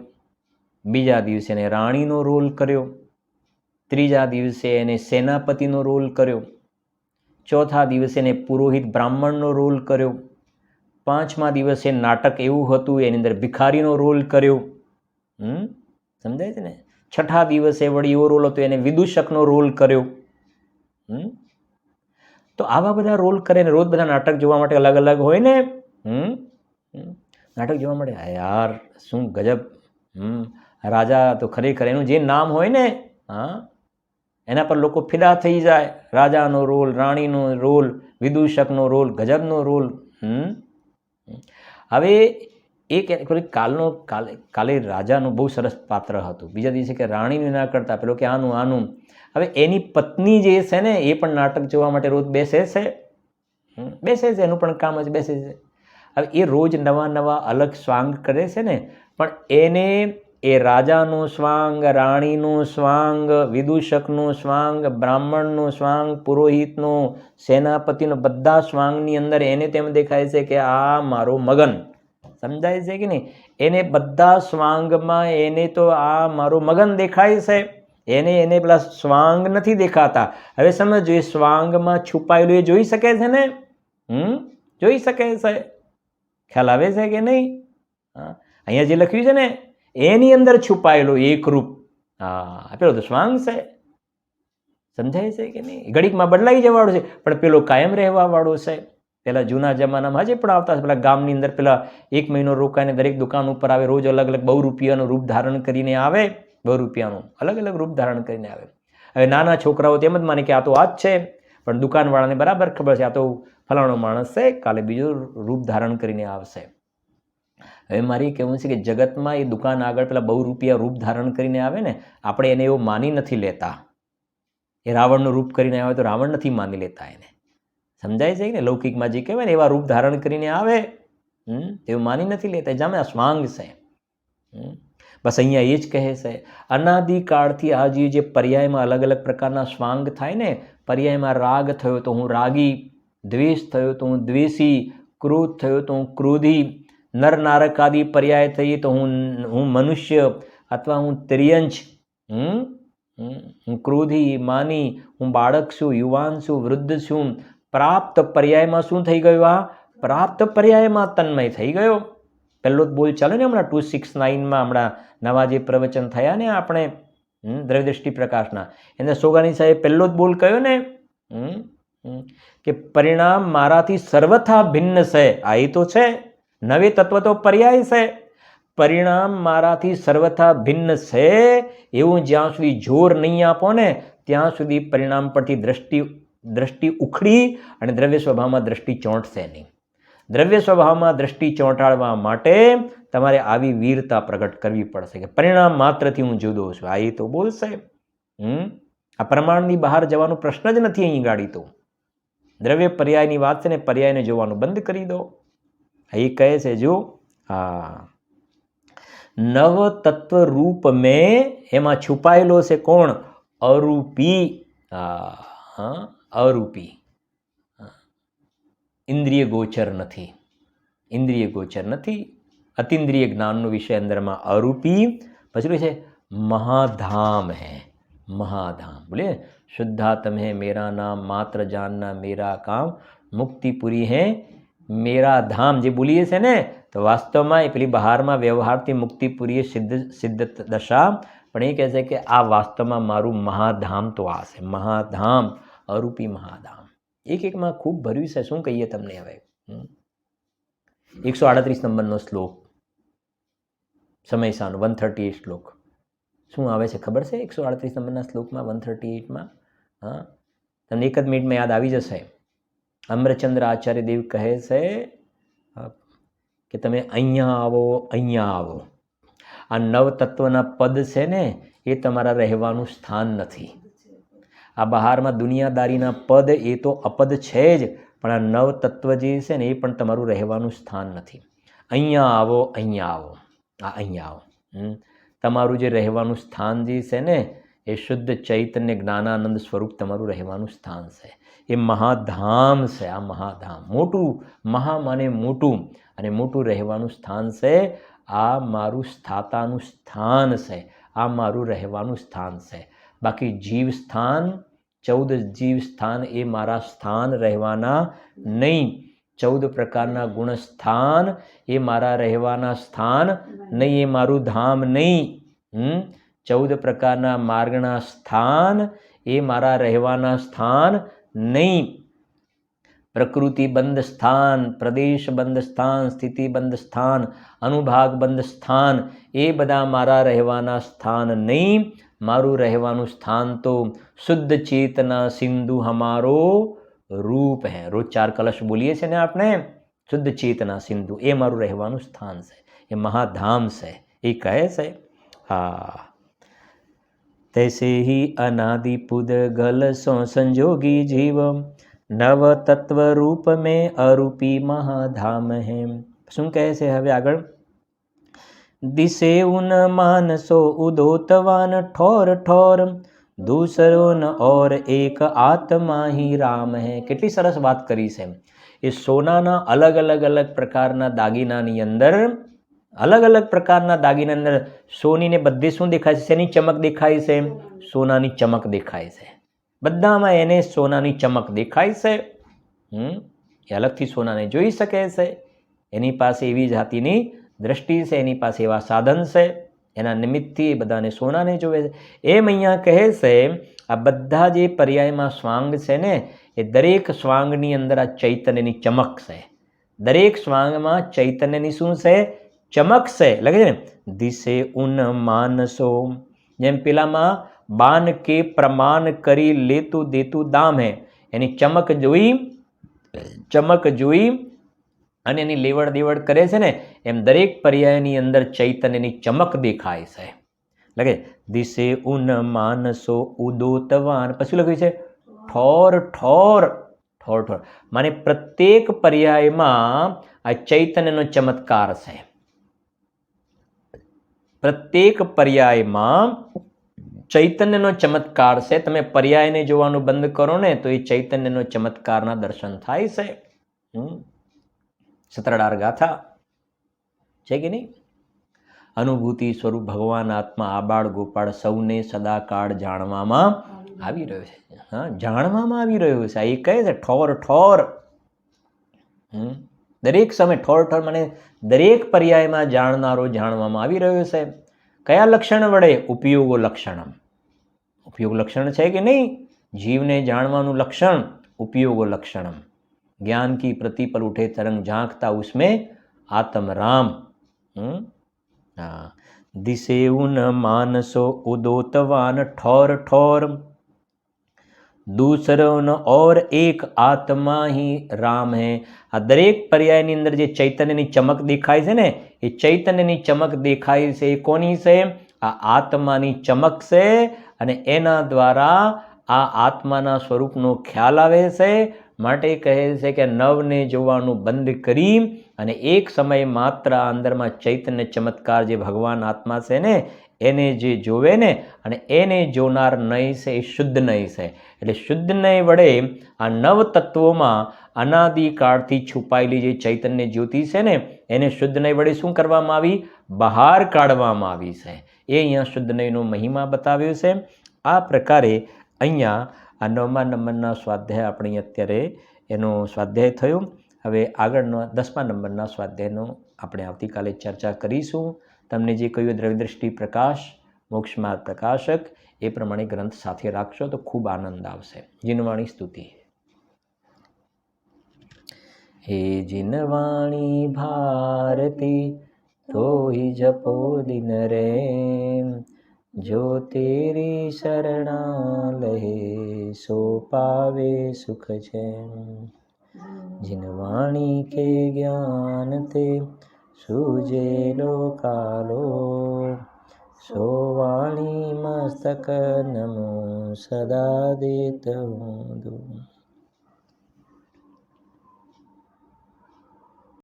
A: બીજા દિવસે એને રાણીનો રોલ કર્યો, ત્રીજા દિવસે એને સેનાપતિનો રોલ કર્યો, ચોથા દિવસે એને પુરોહિત બ્રાહ્મણનો રોલ કર્યો, પાંચમા દિવસે નાટક એવું હતું એની અંદર ભિખારીનો રોલ કર્યો. સમજાય છે ને? છઠ્ઠા દિવસે વળી એવો રોલ હતો એને વિદૂષકનો રોલ કર્યો. તો આવા બધા રોલ કરે ને રોજ બધા નાટક જોવા માટે અલગ અલગ હોય ને. નાટક જોવા માટે યાર શું ગજબ. રાજા તો ખરેખર એનું જે નામ હોય ને, એના પર લોકો ફિદા થઈ જાય. રાજાનો રોલ, રાણીનો રોલ, વિદૂષકનો રોલ, ગજબનો રોલ. હવે એક કાલે રાજાનું બહુ સરસ પાત્ર હતું, બીજા દિવસે કે રાણીનું ના કરતા પેલો કે આનું. હવે એની પત્ની જે છે ને એ પણ નાટક જોવા માટે રોજ બેસે છે, એનું પણ કામ જ બેસે છે. હવે એ રોજ નવા અલગ સ્વાંગ કરે છે ને, પણ એને એ રાજાનો સ્વાંગ, રાણીનો સ્વાંગ, વિદૂષકનો સ્વાંગ, બ્રાહ્મણનો સ્વાંગ, પુરોહિતનો, સેનાપતિનો, બધા સ્વાંગની અંદર એને તેમ દેખાય છે કે આ મારો મગન. સમજાય છે કે નહીં? એને બધા સ્વાંગમાં એને તો આ મારો મગન દેખાય છે, એને પેલા સ્વાંગ નથી દેખાતા. હવે સમજો, એ સ્વાંગમાં છુપાયેલું એ જોઈ શકે છે ને? જોઈ શકે છે. ખ્યાલ આવે છે કે નહીં? અહીંયા જે લખ્યું છે ને એની અંદર છુપાયેલો એક રૂપ, પેલો તો સ્વાંગ છે. સમજાય છે કે નહીં? ઘડીકમાં બદલાઈ જવાળો છે, પણ પેલો કાયમ રહેવા વાળો છે. પેલા જૂના જમાનામાં હજી પણ આવતા પેલા ગામની અંદર પેલા 1 મહિનો રોકાઈને દરેક દુકાન ઉપર આવે, રોજ અલગ અલગ 2 રૂપિયાનું રૂપ ધારણ કરીને આવે, 2 રૂપિયાનું અલગ અલગ રૂપ ધારણ કરીને આવે. હવે નાના છોકરાઓ તેમ જ માને કે આ તો આ જ છે, પણ દુકાનવાળાને બરાબર ખબર છે આ તો ફલાણો માણસ છે, કાલે બીજું રૂપ ધારણ કરીને આવશે. હવે મારી કહેવું છે કે જગતમાં એ દુકાન આગળ પેલા 2 રૂપિયા રૂપ ધારણ કરીને આવે ને, આપણે એને એવું માની નથી લેતા. એ રાવણનું રૂપ કરીને આવે તો રાવણ નથી માની લેતા એને. સમજાય છે કે લૌકિકમાં જે કહેવાય ને એવા રૂપ ધારણ કરીને આવે, એવું માની નથી લેતા. જામે આ સ્વાંગ છે. બસ અહીંયા એ જ કહે છે, અનાદિકાળથી આજે જે પર્યાયમાં અલગ અલગ પ્રકારના સ્વાંગ થાય ને, પર્યાયમાં રાગ થયો તો હું રાગી, દ્વેષ થયો તો હું દ્વેષી, ક્રોધ થયો તો હું ક્રોધી, નર નારક આદિ પર્યાય થઈએ તો હું મનુષ્ય અથવા હું તિર્યંચ, હું ક્રોધી, માની, હું બાળક છું, યુવાન છું, વૃદ્ધ છું. પ્રાપ્ત પર્યાયમાં શું થઈ ગયું? આ પ્રાપ્ત પર્યાયમાં તન્મય થઈ ગયો. પહેલો જ બોલ ચાલે ને હમણાં 269માં હમણાં નવા જે પ્રવચન થયા ને આપણે દ્રવ્યદૃષ્ટિ પ્રકાશના, એને સોગાની સાહેબ પહેલો જ બોલ કયો ને કે પરિણામ મારાથી સર્વથા ભિન્ન છે. આ એ તો છે, નવે તત્વ તો પર્યાય છે. પરિણામ મારાથી સર્વથા ભિન્ન છે એવું જ્યાં સુધી જોર નહીં આપો ને ત્યાં સુધી પરિણામ પરથી દ્રષ્ટિ ઉખડી અને દ્રવ્ય સ્વભાવમાં દ્રષ્ટિ ચોંટશે નહીં. દ્રવ્ય સ્વભાવમાં દ્રષ્ટિ ચોંટાડવા માટે તમારે આવી વીરતા પ્રગટ કરવી પડશે કે પરિણામ માત્રથી હું જુદો છું. આ એ તો બોલશે. આ પ્રમાણની બહાર જવાનો પ્રશ્ન જ નથી અહીં ગાડી. તો દ્રવ્ય પર્યાયની વાત છે ને, પર્યાયને જોવાનું બંધ કરી દો. એ કહે છે જો નવ તત્વ રૂપ મેં, એમાં છુપાયેલો છે કોણ? અરૂપી. અરૂપી, ઇન્દ્રિય ગોચર નથી. ઇન્દ્રિય ગોચર નથી, અતિન્દ્રિય જ્ઞાનનો વિષય અંદરમાં અરૂપી. પછી છે महाधाम है, महाधाम। बोलिए शुद्धात्म है मेरा नाम, मात्र जानना मेरा काम, मुक्तिपुरी है मेरा धाम। जे बोलीए છે ને તો વાસ્તવમાં એ પેલી બહારમાં વ્યવહારથી મુક્તિપુરી એ સિદ્ધ દશા, પણ એ કહે છે કે આ વાસ્તવમાં મારું મહાધામ તો આ છે, મહાધામ, અરૂપી મહાધામ। એક એકમાં ખૂબ ભર્યું છે, શું કહીએ તમને હવે। 138 નંબરનો શ્લોક, સમયસાનો 138 શ્લોક શું આવે છે ખબર છે? 138 નંબરના શ્લોકમાં 138માં, હા તમને એક જ મિનિટમાં યાદ આવી જશે। અમરચંદ્ર આચાર્ય દેવ કહે છે કે તમે અહીંયા આવો, અહીંયા આવો। આ નવ તત્વના પદ છે ને એ તમારા રહેવાનું સ્થાન નથી। આ બહારમાં દુનિયાદારીના પદ એ તો અપદ છે જ, પણ આ નવ તત્વ જે છે ને એ પણ તમારું રહેવાનું સ્થાન નથી। અહીંયા આવો, અહીંયા આવો, આ અહીંયા આવો। તમારું જે રહેવાનું સ્થાન જે છે ને એ શુદ્ધ ચૈતન્ય જ્ઞાનાનંદ સ્વરૂપ તમારું રહેવાનું સ્થાન છે, એ મહાધામ છે। આ મહાધામ મોટું, મહા માને મોટું, અને મોટું રહેવાનું સ્થાન છે। આ મારું સ્થાતાનું સ્થાન છે, આ મારું રહેવાનું સ્થાન છે। બાકી જીવ સ્થાન, 14 જીવ સ્થાન એ મારા સ્થાન રહેવાના નહીં। 14 પ્રકારના ગુણ સ્થાન એ મારા રહેવાના સ્થાન નહીં, એ મારું ધામ નહીં। 14 પ્રકારના માર્ગના સ્થાન એ મારા રહેવાના સ્થાન નહીં। પ્રકૃતિ બંધ સ્થાન, પ્રદેશ બંધ સ્થાન, સ્થિતિ બંધ સ્થાન, અનુભાગ બંધ સ્થાન એ બધા મારા રહેવાના સ્થાન નહીં। મારું રહેવાનું સ્થાન તો શુદ્ધ ચેतना સિંધુ હમારો રૂપ હૈ। રોજ 4 કલશ બોલીએ છીએ ને આપણે, શુદ્ધ ચેतना સિંધુ એ મારું રહેવાનું સ્થાન છે, એ મહાધામ છે, એ કહે છે। હા, तैसे ही अनादि पुद्गल सो संजोगी जीव, नव तत्व रूप में अरूपी महाधाम है। શું કહે છે હવે આગળ? દિશે ઉન માનસો ઉદોતવાન ઠોર ઠોર, दूसरो न और एक आत्मा ही राम है। કેટલી સરસ વાત કરી છે। એ સોનાના અલગ અલગ પ્રકારના દાગીનાની અંદર, અલગ અલગ પ્રકારના દાગીના અંદર સોનીને બધે શું દેખાય છે? શેની ચમક દેખાય છે? સોનાની ચમક દેખાય છે। બધામાં એને સોનાની ચમક દેખાય છે। એ અલગથી સોનાને જોઈ શકે છે, એની પાસે એવી જાતિની દ્રષ્ટિ છે, એની પાસે એવા સાધન છે, એના નિમિત્તથી એ બધાને સોનાને જોવે છે। એમ અહીંયા કહે છે આ બધા જે પર્યાયમાં સ્વાંગ છે ને એ દરેક સ્વાંગની અંદર આ ચૈતન્યની ચમક છે। દરેક સ્વાંગમાં ચૈતન્યની શું છે? ચમક છે। લખે છે ને દિશે ઉન માનસો, જેમ પેલામાં બાન કે પ્રમાણ કરી લેતું દેતું દામ હે, એની ચમક જોઈ અને એની લેવડ દેવડ કરે છે ને, એમ દરેક પર્યાયની અંદર ચૈતન્યની ચમક દેખાય છે। લખે દિશે ઉન માનસો ઉદોતવાન, પછી લખ્યું છે ઠોર ઠોર, ઠોર ઠોર માને પ્રત્યેક પર્યાયમાં આ ચૈતન્યનો ચમત્કાર છે। પ્રત્યેક પર્યાયમાં ચૈતન્યનો ચમત્કાર છે। તમે પર્યાયને જોવાનું બંધ કરો ને તો એ ચૈતન્યનો ચમત્કારના દર્શન થાય છે। સત્રડાર ગાથા છે કે નહીં? અનુભૂતિ સ્વરૂપ ભગવાન આત્મા આબાળ ગોપાળ સૌને સદાકાળ જાણવામાં આવી રહ્યો છે। હા, જાણવામાં આવી રહ્યો છે। એ કહે છે ઠોર ઠોર, દરેક સમય ઠોર ઠોર મને દરેક પર્યાયમાં જાણનારો જાણવામાં આવી રહ્યો છે। કયા લક્ષણ વડે? ઉપયોગો લક્ષણમ, ઉપયોગ લક્ષણ છે કે નહીં? જીવને જાણવાનું લક્ષણ ઉપયોગો લક્ષણમ। ज्ञान की प्रतिपल उठे तरंग झांकता उसमें आत्म राम। दिसे उन मानसो उदोतवान ठोर ठोर, दूसरो न और एक आत्मा ही राम है। આ દરેક પર્યાયની અંદર જે ચૈતન્યની ચમક દેખાય છે ને એ ચૈતન્યની ચમક દેખાય છે એ કોની છે? આ આત્માની ચમક છે, અને એના દ્વારા આ આત્માના સ્વરૂપનો ખ્યાલ આવે છે। માટે કહે છે કે નવને જોવાનું બંધ કરી અને એક સમય માત્ર અંદરમાં ચૈતન્ય ચમત્કાર જે ભગવાન આત્મા છે ને એને જે જોવે ને અને એને જોનાર નહીં છે એ શુદ્ધ નહીં છે. એટલે શુદ્ધ નહીં વડે આ નવ તત્વોમાં અનાદિકાળથી છુપાયેલી જે ચૈતન્ય જ્યોતિ છે ને એને શુદ્ધ નહીં વડે શું કરવામાં આવી? બહાર કાઢવામાં આવી છે. એ અહીંયા શુદ્ધ નહીંનો મહિમા બતાવ્યો છે. આ પ્રકારે અહીંયા આ 9મા નંબરના સ્વાધ્યાય આપણે અત્યારે એનો સ્વાધ્યાય થયો. હવે આગળનો 10મા નંબરના સ્વાધ્યાયનો આપણે આવતીકાલે ચર્ચા કરીશું. તમને જે કહ્યું દ્રવ્યદૃષ્ટિ પ્રકાશ, મોક્ષમાર્ગ પ્રકાશક, એ પ્રમાણે ગ્રંથ સાથે રાખશો તો ખૂબ આનંદ આવશે. જીનવાણી સ્તુતિ. હે જીનવાણી ભારતી તો હી જપો દિન રે, જો તેરી શરણા લહે સો પાવે સુખ છે. જીનવાણી કે જ્ઞાન તે સૂજે લોકાલો, સો વાણી મસ્તક નમો સદા દેત હું.